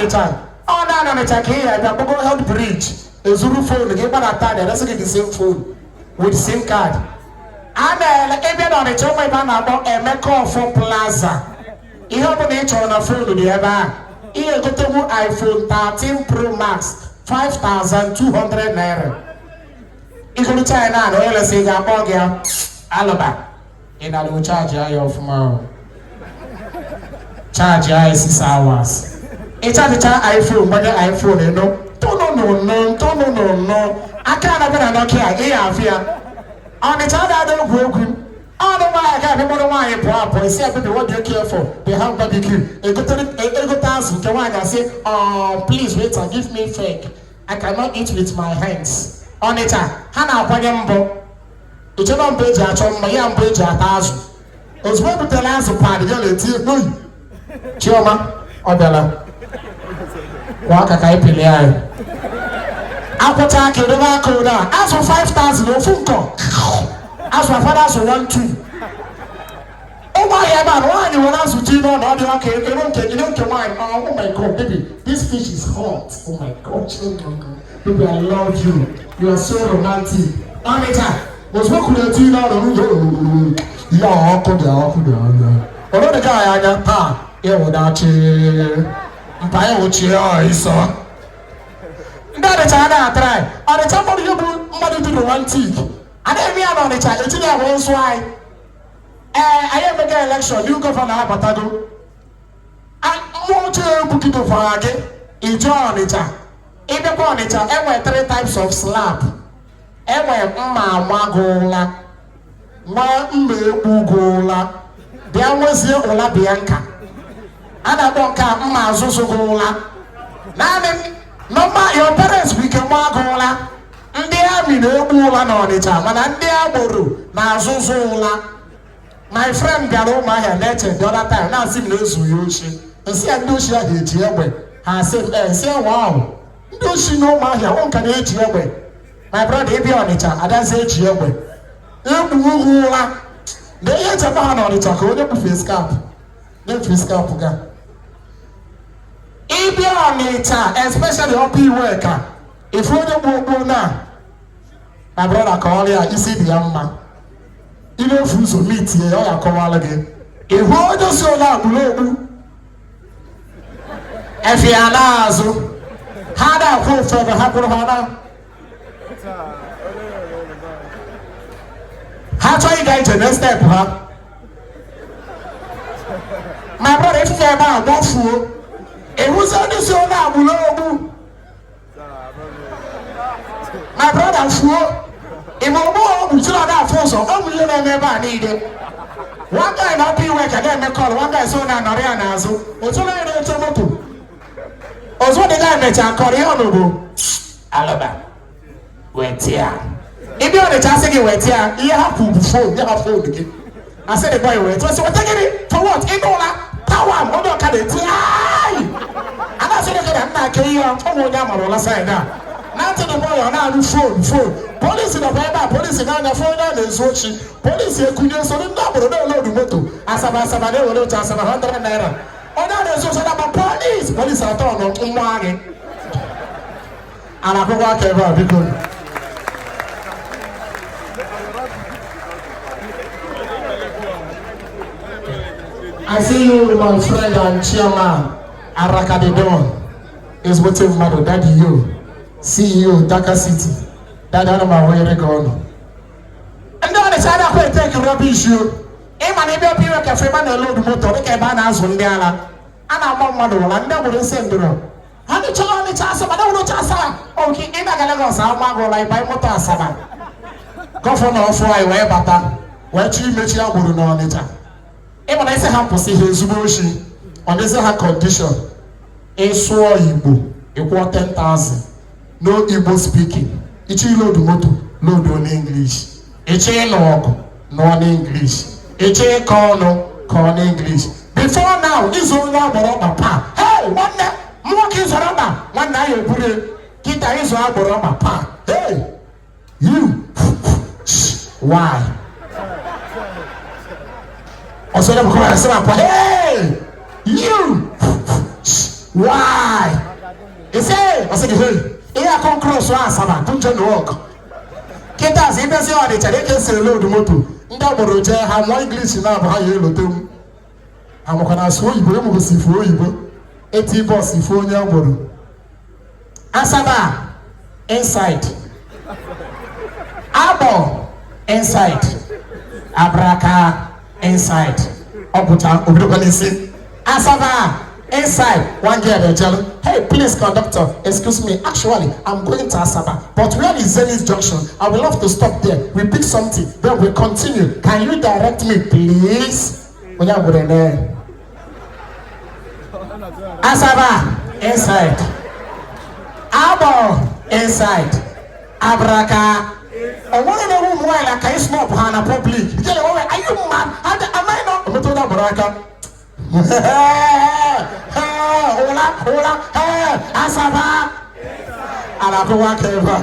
Onitsha. Oh, no, Onitsha, here, the Bogo Health Bridge. A Zulu phone, give me a time, that's the same phone with SIM card. And even on the top of a Mecca for Plaza. You have an inch on a phone with the other. Here, go to iPhone 13 Pro Max, 5,200 naira. You go to China, no, let's say, Alaba. And I will charge you of my charge you 6 hours. It's a iPhone, but the iPhone, you know. No. I can't have an okay. On the child, I don't broken. All the way I got people don't want a proper. See, what do you care for? They have barbecue. A good thousand. Come on, I say, oh, please wait and give me fake. I cannot eat with my hands. On it, Hannah Payambo. It's a long page at home, my young page at house. I was going to tell us a party. Chioma, Odella. Waka Kaipili. Apotaki, the Wakoda. As for 5,000, no Funko. As for fathers who want to. Oh my God, why you want us to do on the okay? You don't care wine. Oh my God, baby, this fish is hot. Oh my God, baby, I love you. You are so romantic. Anita, was what could I do now? Yeah, although the guy I got pa, yeah, without you, Empire would cheer, I saw. That is I try. On the top of you, money to the one teeth. And then we are on the child. It's there once why. I am again election. You go for now, Patago. And more to book it for again. Enjoy on it. In the bonnet, there were 3 types of slap. There were Magola, Ugola. There was here Ola Bianca. And I don't come Mazosogola. Now Number your parents we can walk all and they are me no woman on it, and they are Boru, Nazozola. My friend Garo Maya letter the other time, now see those who use and see I do she had it here. I said, say, wow, do she know Maya? One can eat here. My brother be on it, I don't say here. They ain't a man on it, I call them face cap. Let face cap. If you are later, especially up worker, if you don't go now, my brother call you, you see the young man. You know, if you so meet here, you come again. If you don't show that below, if you are now, how that go for the happen? How do you get to the next step, huh? My brother, if you are about one fool. It was on this own now, my brother flew. If we go, we should have force of all we never needed. One guy not be work again, they call one guy so now, Nariana. So, what's all I know to moto? Also, the guy met a Korean. Alaba, wait here. If you're the chance to wait here, you have to phone, you have phone again. I said, the boy, wait. So, what taking it for what? In all power, what do you and I said, I'm not carrying on the side now. Now to the boy on our phone. Police in the paper, police in the phone, is watching. Police here could use on the double load the motor. As a Sabane will not answer 100 naira. Oh, that is also about police. Police are torn on Unku. And I go walk ever because. I see you, my friend and chairman. Arakadidon is what you've made, Daddy you, CEO, Dhaka City, that I don't know where you're going. And then the China will take a rubbish you. Even if you're a cafe man alone, motor, they can ban us on the other. And I'm on Madu, and that will send you. How did you on the chance of another chassa? Okay, in the Galagos, I'll go like by motor Sama. Go for no fly, where butter, where you make your good on it. Even I say, how to see his motion on this condition. It's so Igbo, equal 10,000. No Igbo speaking. It's load moto, load on English. It's log, non English. It's corn English. Before now, it's all about papa. Hey, one day, more kids are about. One day you put it, Kita is all about papa. Hey, you, why? Also, hey, you. Why? He say, I said, hey, here come cross one Asaba, don't you walk? Kita si besi wa de chade ke se lo du moto. Nda boro je ha mo English na ba ye lo tem. Amokana so Igbo mo si fu Igbo. Eti boss fu onya boro. Asaba inside. Abo inside. Abraka inside. Obuta obido kwalisi. Asaba inside. One girl they tell, hey, please, conductor, excuse me. Actually, I'm going to Asaba, but where is Zenith Junction? I would love to stop there. We pick something, then we continue. Can you direct me, please? Asaba inside. Abo inside. Abraka. And one of the room where like I smoke Hana public. Are you mad? Am I not? Abraka. Hola, Asaba. Alakuwa keva.